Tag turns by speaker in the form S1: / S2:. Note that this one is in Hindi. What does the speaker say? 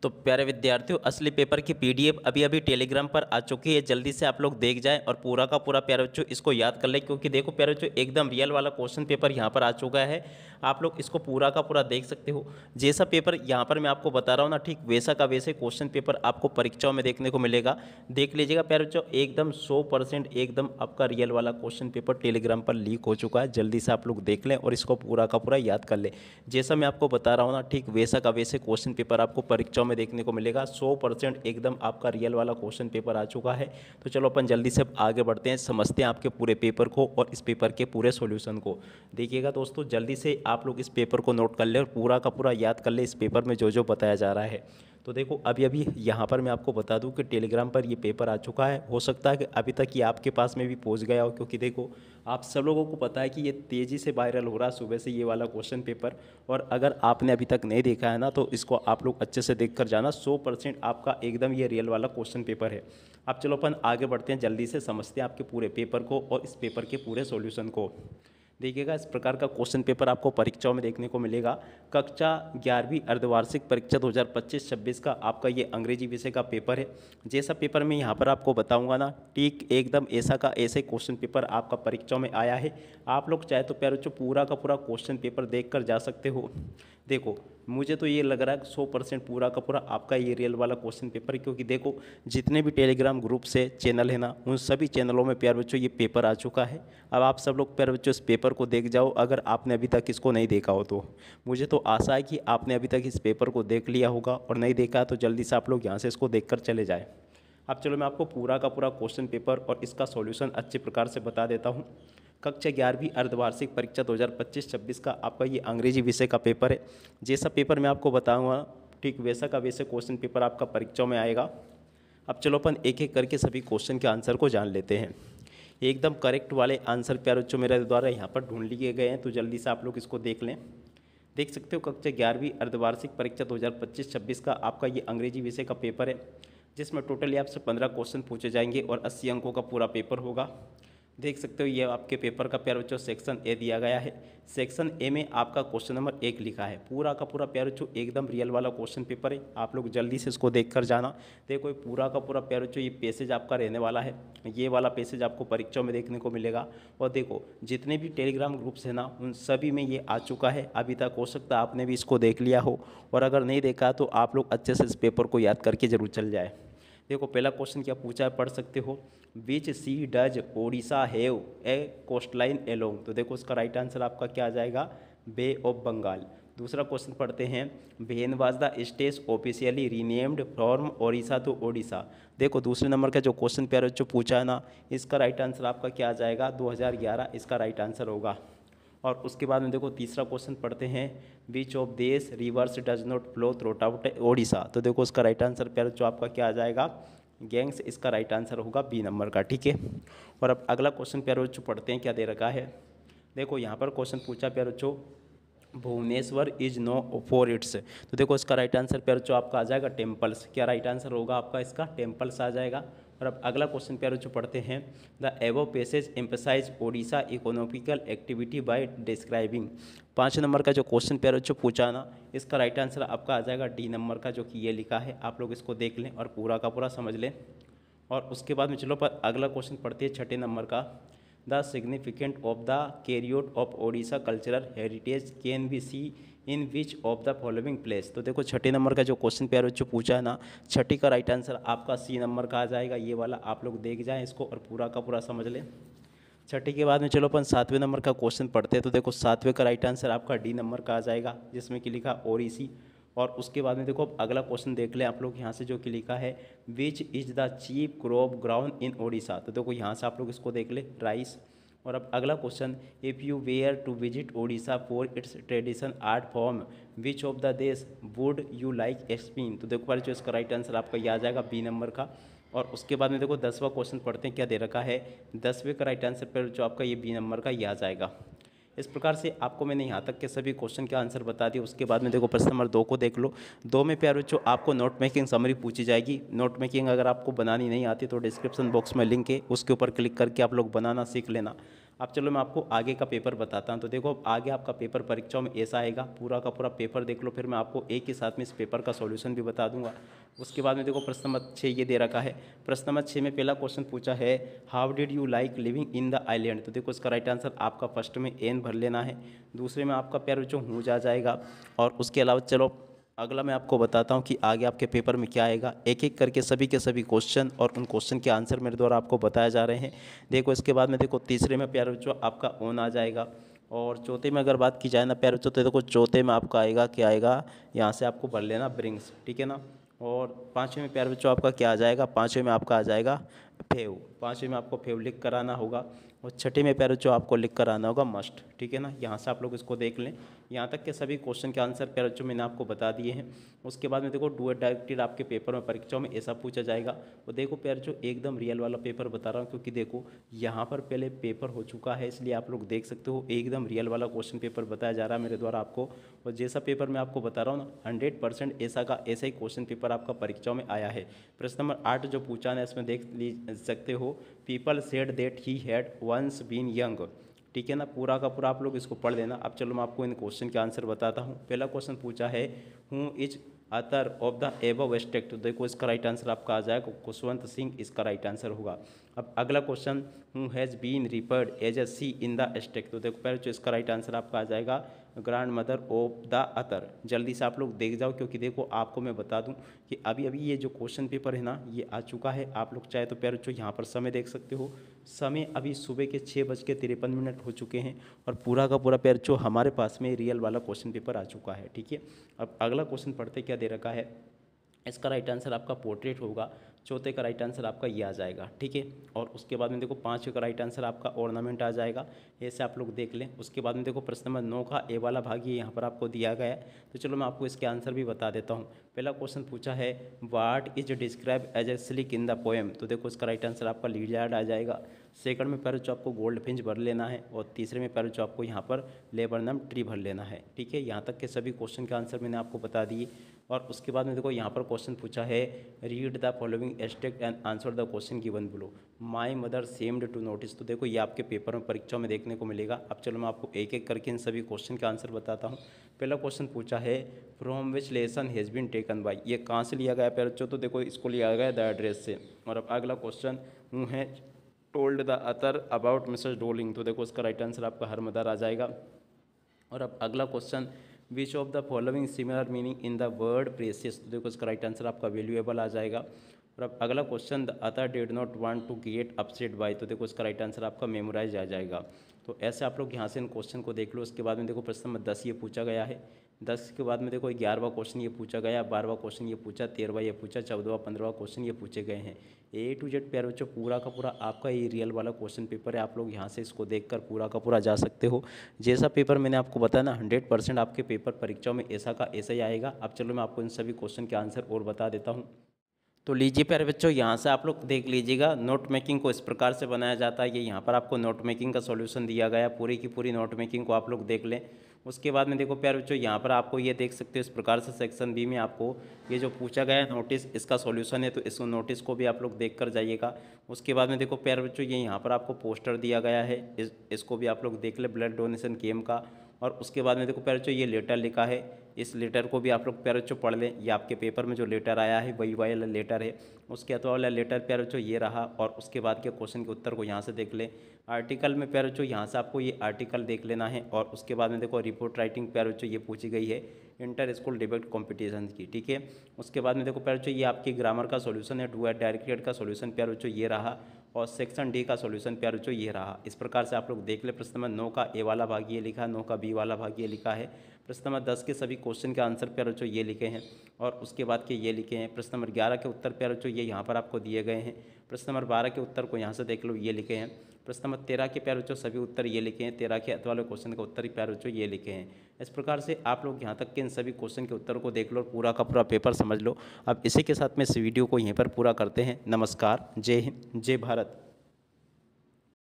S1: तो प्यारे विद्यार्थियों, असली पेपर की पीडीएफ अभी अभी टेलीग्राम पर आ चुकी है। जल्दी से आप लोग देख जाएं और पूरा का पूरा प्यारे बच्चों इसको याद कर लें, क्योंकि देखो प्यारे बच्चों एकदम रियल वाला क्वेश्चन पेपर यहाँ पर आ चुका है। आप लोग इसको पूरा का पूरा देख सकते हो। जैसा पेपर यहाँ पर मैं आपको बता रहा हूँ ना, ठीक वैसा का वैसे क्वेश्चन पेपर आपको परीक्षाओं में देखने को मिलेगा। देख लीजिएगा प्यारे बच्चों, एकदम 100% एकदम आपका रियल वाला क्वेश्चन पेपर टेलीग्राम पर लीक हो चुका है। जल्दी से आप लोग देख लें और इसको पूरा का पूरा याद कर लें। जैसा मैं आपको बता रहा हूँ ना, ठीक वैसा का वैसे क्वेश्चन पेपर आपको परीक्षाओं में देखने को मिलेगा। 100% एकदम आपका रियल वाला क्वेश्चन पेपर आ चुका है। तो चलो अपन जल्दी से आगे बढ़ते हैं, समझते हैं आपके पूरे पेपर को और इस पेपर के पूरे सॉल्यूशन को। देखिएगा दोस्तों, जल्दी से आप लोग इस पेपर को नोट कर ले और पूरा का पूरा याद कर ले इस पेपर में जो जो बताया जा रहा है। तो देखो अभी अभी यहाँ पर मैं आपको बता दूं कि टेलीग्राम पर ये पेपर आ चुका है। हो सकता है कि अभी तक ये आपके पास में भी पहुँच गया हो, क्योंकि देखो आप सब लोगों को पता है कि ये तेज़ी से वायरल हो रहा है सुबह से ये वाला क्वेश्चन पेपर। और अगर आपने अभी तक नहीं देखा है ना, तो इसको आप लोग अच्छे से देख कर जाना। 100% आपका एकदम ये रियल वाला क्वेश्चन पेपर है। अब चलो अपन आगे बढ़ते हैं, जल्दी से समझते हैं आपके पूरे पेपर को और इस पेपर के पूरे सॉल्यूशन को। देखिएगा, इस प्रकार का क्वेश्चन पेपर आपको परीक्षाओं में देखने को मिलेगा। कक्षा 11वीं अर्धवार्षिक परीक्षा 2025-26 का आपका ये अंग्रेजी विषय का पेपर है। जैसा पेपर मैं यहाँ पर आपको बताऊंगा ना, ठीक एकदम ऐसा का ऐसे क्वेश्चन पेपर आपका परीक्षाओं में आया है। आप लोग चाहे तो प्यारे बच्चों पूरा का पूरा क्वेश्चन पेपर देख कर जा सकते हो। देखो मुझे तो ये लग रहा है 100% पूरा का पूरा आपका ये रियल वाला क्वेश्चन पेपर है, क्योंकि देखो जितने भी टेलीग्राम ग्रुप से चैनल है ना, उन सभी चैनलों में प्यारे बच्चों ये पेपर आ चुका है। अब आप सब लोग प्यारे बच्चों इस पेपर को देख जाओ, अगर आपने अभी तक इसको नहीं देखा हो तो। मुझे तो आशा है कि आपने अभी तक इस पेपर को देख लिया होगा, और नहीं देखा तो जल्दी से आप लोग यहाँ से इसको देख कर चले जाए। अब चलो मैं आपको पूरा का पूरा क्वेश्चन पेपर और इसका सॉल्यूशन अच्छे प्रकार से बता देता हूँ। कक्षा 11वीं अर्धवार्षिक परीक्षा 2025-26 का आपका ये अंग्रेजी विषय का पेपर है। जैसा पेपर मैं आपको बताऊंगा, ठीक वैसा का वैसे क्वेश्चन पेपर आपका परीक्षाओं में आएगा। अब चलो अपन एक एक करके सभी क्वेश्चन के आंसर को जान लेते हैं। एकदम करेक्ट वाले आंसर प्यारे बच्चों मेरे द्वारा यहाँ पर ढूंढ लिए गए हैं, तो जल्दी से आप लोग इसको देख लें। देख सकते हो, कक्षा 11वीं अर्धवार्षिक परीक्षा 2025-26 का आपका ये अंग्रेजी विषय का पेपर है, जिसमें टोटली आपसे 15 क्वेश्चन पूछे जाएंगे और 80 अंकों का पूरा पेपर होगा। देख सकते हो ये आपके पेपर का प्यारे बच्चों सेक्शन ए दिया गया है। सेक्शन ए में आपका क्वेश्चन नंबर 1 लिखा है। पूरा का पूरा प्यारे बच्चों एकदम रियल वाला क्वेश्चन पेपर है, आप लोग जल्दी से इसको देख कर जाना। देखो ये पूरा का पूरा प्यारे बच्चों ये पैसेज आपका रहने वाला है। ये वाला पैसेज आपको परीक्षाओं में देखने को मिलेगा। और देखो जितने भी टेलीग्राम ग्रुप्स हैं ना, उन सभी में ये आ चुका है अभी तक। हो सकता है आपने भी इसको देख लिया हो, और अगर नहीं देखा तो आप लोग अच्छे से इस पेपर को याद करके जरूर चल जाए। देखो पहला क्वेश्चन क्या पूछा है, पढ़ सकते हो। Which sea does Odisha have a coast line along. तो देखो उसका राइट आंसर आपका क्या आ जाएगा, बे ऑफ बंगाल। दूसरा क्वेश्चन पढ़ते हैं, when was the state officially renamed from Odisha to Odisha. देखो दूसरे नंबर का जो क्वेश्चन प्यारे जो पूछा है ना, इसका राइट आंसर आपका क्या आ जाएगा, 2011 इसका राइट आंसर होगा। और उसके बाद में देखो तीसरा क्वेश्चन पढ़ते हैं, बीच ऑफ देश reverse does not flow through out Odisha. तो देखो उसका राइट आंसर प्यारे जो आपका क्या आ जाएगा, गैंग्स इसका राइट आंसर होगा बी नंबर का। ठीक है, और अब अगला क्वेश्चन प्यारे बच्चों पढ़ते हैं क्या दे रखा है। देखो यहाँ पर क्वेश्चन पूछा प्यारे बच्चों, Bhubaneswar is known for its. तो देखो इसका राइट आंसर प्यारे बच्चों आपका आ जाएगा टेम्पल्स। क्या राइट आंसर होगा आपका इसका, टेम्पल्स आ जाएगा। और अब अगला क्वेश्चन प्यारे बच्चों पढ़ते हैं, the above passage emphasize Odisha economical activity by describing. 5 number का जो क्वेश्चन प्यारे बच्चों पूछा ना, इसका राइट आंसर आपका आ जाएगा डी नंबर का, जो कि ये लिखा है। आप लोग इसको देख लें और पूरा का पूरा समझ लें। और उसके बाद में चलो पर अगला क्वेश्चन पढ़ते हैं 6 नंबर का, the significant of the chariot of Odisha cultural heritage can be see in which of the following place. तो देखो 6 नंबर का जो क्वेश्चन प्यारे बच्चों पूछा है ना, 6 का राइट आंसर आपका सी नंबर का आ जाएगा। ये वाला आप लोग देख जाएं इसको और पूरा का पूरा समझ लें। 6 के बाद में चलो अपन 7वें नंबर का क्वेश्चन पढ़ते हैं। तो देखो 7वें का राइट आंसर आपका डी नंबर का आ जाएगा, जिसमें कि लिखा ओडिसी। और उसके बाद में देखो अगला क्वेश्चन देख लें आप लोग यहाँ से, जो कि लिखा है which is the chief crop ground in Odisha. तो देखो यहाँ से आप लोग इसको देख लें, राइस। और अब अगला question, if you were to visit Odisha for its tradition art form which of the देश वुड यू लाइक एक्सप्लेन। तो देखो जो इसका राइट आंसर आपका ये आ जाएगा बी नंबर का। और उसके बाद में देखो 10वां क्वेश्चन पढ़ते हैं क्या दे रखा है। 10वें का राइट आंसर पर जो आपका ये बी नंबर का ये आ जाएगा। इस प्रकार से आपको मैंने यहाँ तक के सभी क्वेश्चन के आंसर बता दिए। उसके बाद में देखो प्रश्न नंबर 2 को देख लो। 2 में प्यारे बच्चों आपको नोट मेकिंग समरी पूछी जाएगी। नोट मेकिंग अगर आपको बनानी नहीं आती तो डिस्क्रिप्शन बॉक्स में लिंक है, उसके ऊपर क्लिक करके आप लोग बनाना सीख लेना। अब चलो मैं आपको आगे का पेपर बताता हूँ। तो देखो आगे आपका पेपर परीक्षाओं में ऐसा आएगा, पूरा का पूरा पेपर देख लो, फिर मैं आपको एक ही साथ में इस पेपर का सॉल्यूशन भी बता दूंगा। उसके बाद में देखो प्रश्न नंबर 6 ये दे रखा है। प्रश्न नंबर 6 में पहला क्वेश्चन पूछा है, how did you like living in the island. तो देखो इसका राइट आंसर आपका फर्स्ट में एन भर लेना है, दूसरे में आपका प्यार जो हूँ जा जाएगा। और उसके अलावा चलो अगला मैं आपको बताता हूँ कि आगे आपके पेपर में क्या आएगा। एक एक करके सभी के सभी क्वेश्चन और उन क्वेश्चन के आंसर मेरे द्वारा आपको बताए जा रहे हैं। देखो इसके बाद में देखो तीसरे में प्यारे बच्चों आपका ओन आ जाएगा। और चौथे में अगर बात की जाए ना प्यारे बच्चों, तो देखो चौथे में आपका आएगा क्या आएगा, यहाँ से आपको भर लेना ब्रिंग्स, ठीक है ना। और पाँचवें में प्यारे बच्चों आपका क्या आ जाएगा, पाँचवें में आपका आ जाएगा फेव, पाँचवें में आपको फेव लिख कर आना होगा। और छठे में प्यारे बच्चों आपको लिख कर आना होगा मस्ट, ठीक है ना। यहाँ से आप लोग इसको देख लें, यहाँ तक के सभी क्वेश्चन के आंसर प्यारे बच्चों मैंने आपको बता दिए हैं। उसके बाद में देखो डू इट डायरेक्टेड आपके पेपर में परीक्षाओं में ऐसा पूछा जाएगा। और देखो प्यारे बच्चों एकदम रियल वाला पेपर बता रहा हूँ, क्योंकि देखो यहाँ पर पहले पेपर हो चुका है, इसलिए आप लोग देख सकते हो एकदम रियल वाला क्वेश्चन पेपर बताया जा रहा है मेरे द्वारा आपको। और जैसा पेपर मैं आपको बता रहा हूँ ना 100% ऐसा का ऐसा ही क्वेश्चन पेपर आपका परीक्षाओं में आया है। प्रश्न नंबर 8 जो पूछा है इसमें देख सकते हो, people said that he had once been young, ठीक है ना। पूरा का पूरा आप लोग इसको पढ़ लेना। अब चलो मैं आपको इन क्वेश्चन के आंसर बताता हूँ। पहला क्वेश्चन पूछा है, who is author of the above state. तो देखो इसका राइट आंसर आपका आ जाएगा खुशवंत सिंह, इसका राइट आंसर होगा। अब अगला question, who has been referred as a sea in the state. तो देखो पहले जो इसका राइट आंसर आपका आ जाएगा ग्रैंड मदर ऑफ द अतर। जल्दी से आप लोग देख जाओ, क्योंकि देखो आपको मैं बता दूं कि अभी अभी ये जो क्वेश्चन पेपर है ना ये आ चुका है। आप लोग चाहे तो प्यारे बच्चों यहाँ पर समय देख सकते हो, समय अभी सुबह के 6:53 हो चुके हैं। और पूरा का पूरा प्यारे बच्चों हमारे पास में रियल वाला क्वेश्चन पेपर आ चुका है, ठीक है। अब अगला क्वेश्चन पढ़ते क्या दे रखा है, इसका राइट आंसर आपका पोर्ट्रेट होगा। चौथे का राइट आंसर आपका ये आ जाएगा, ठीक है। और उसके बाद में देखो पाँचवें का राइट आंसर आपका ऑर्नामेंट आ जाएगा, ऐसे आप लोग देख लें। उसके बाद में देखो प्रश्न नंबर 9 का ए वाला भाग ये यहाँ पर आपको दिया गया है। तो चलो मैं आपको इसके आंसर भी बता देता हूँ। पहला क्वेश्चन पूछा है, what is describe as a slick in the poem. तो देखो इसका राइट आंसर आपका लिजर्ड आ जाएगा। सेकंड में पैर जो आपको गोल्ड फिंच भर लेना है। और तीसरे में पैर जो आपको यहाँ पर लेबरनम ट्री भर लेना है, ठीक है। यहाँ तक के सभी क्वेश्चन के आंसर मैंने आपको बता दिए। और उसके बाद में देखो यहाँ पर क्वेश्चन पूछा है, read the following extract and answer the question given below. My mother seemed to notice. तो देखो ये आपके पेपर में परीक्षा में देखने को मिलेगा। अब चलो मैं आपको एक एक करके इन सभी क्वेश्चन के आंसर बताता हूँ। पहला क्वेश्चन पूछा है, from which lesson has been taken by. ये कहाँ से लिया गया है बच्चों, तो देखो इसको लिया गया द एड्रेस से। और अब अगला क्वेश्चन, हूँ है told the other about Mrs doling. तो देखो इसका राइट आंसर आपका हर मदर आ जाएगा। और अब अगला question, which of the following similar meaning in the word precious. तो देखो इसका राइट आंसर आपका वैल्यूएबल आ जाएगा। और अब अगला question, the other did not want to get upset by. तो देखो इसका राइट आंसर आपका मेमोराइज आ जाएगा। तो ऐसे आप लोग यहाँ से इन क्वेश्चन को देख लो। उसके बाद में देखो प्रश्न नंबर 10 ये पूछा गया है। 10 के बाद में देखो 11वां क्वेश्चन ये पूछा गया, 12वां क्वेश्चन ये पूछा, 13वां ये पूछा, 14वां 15वां क्वेश्चन ये पूछे गए हैं। ए टू जेड प्यारे बच्चों पूरा का पूरा आपका ये रियल वाला क्वेश्चन पेपर है। आप लोग यहाँ से इसको देखकर पूरा का पूरा जा सकते हो। जैसा पेपर मैंने आपको बताया ना 100% आपके पेपर परीक्षाओं में ऐसा का ऐसा ही आएगा। अब चलो मैं आपको इन सभी क्वेश्चन के आंसर और बता देता हूँ। तो लीजिए प्यारे बच्चों यहाँ से आप लोग देख लीजिएगा, नोट मेकिंग को इस प्रकार से बनाया जाता है। ये यहाँ पर आपको नोट मेकिंग का सॉल्यूशन दिया गया, पूरी की पूरी नोट मेकिंग को आप लोग देख लें। उसके बाद में देखो प्यारे बच्चों यहाँ पर आपको ये देख सकते हो इस प्रकार से सेक्शन बी में आपको ये जो पूछा गया है नोटिस इसका सॉल्यूशन है, तो इस नोटिस को भी आप लोग देख कर जाइएगा। उसके बाद में देखो प्यारे बच्चों ये यहाँ पर आपको पोस्टर दिया गया है, इसको भी आप लोग देख ले, ब्लड डोनेशन कैम्प का। और उसके बाद में देखो प्यारे बच्चों ये लेटर लिखा है, इस लेटर को भी आप लोग प्यारे बच्चों पढ़ लें। ये आपके पेपर में जो लेटर आया है वही वाला लेटर है। उसके अलावा वाला लेटर प्यारे बच्चों ये रहा। और उसके बाद के क्वेश्चन के उत्तर को यहाँ से देख लें। आर्टिकल में प्यारे बच्चों यहाँ से आपको ये आर्टिकल देख लेना है। और उसके बाद में देखो रिपोर्ट राइटिंग प्यारे बच्चों ये पूछी गई है इंटर स्कूल डिबेट कॉम्पिटिशन की, ठीक है। उसके बाद में देखो प्यारे बच्चों ये आपकी ग्रामर का सॉल्यूशन है, डू एट डायरेक्टेड का सॉल्यूशन प्यारे बच्चों ये रहा। और सेक्शन डी का सॉल्यूशन प्यारे बच्चों ये रहा। इस प्रकार से आप लोग देख ले। प्रश्न नंबर 9 का ए वाला भाग ये लिखा है, 9 का बी वाला भाग ये लिखा है। प्रश्न नंबर 10 के सभी क्वेश्चन के आंसर प्यारे बच्चों ये लिखे हैं। और उसके बाद के ये लिखे हैं। प्रश्न नंबर 11 के उत्तर प्यारे बच्चों ये यहाँ पर आपको दिए गए हैं। प्रश्न नंबर 12 के उत्तर को यहाँ से देख लो ये लिखे हैं। प्रश्न नंबर 13 के प्यारे बच्चों सभी उत्तर ये लिखे हैं। 13 के वाले क्वेश्चन का उत्तर ही प्यारे बच्चों ये लिखे हैं। इस प्रकार से आप लोग यहाँ तक के इन सभी क्वेश्चन के उत्तर को देख लो, पूरा का पूरा पेपर समझ लो। अब इसी के साथ में इस वीडियो को यहीं पर पूरा करते हैं। नमस्कार, जय हिंद, जय भारत।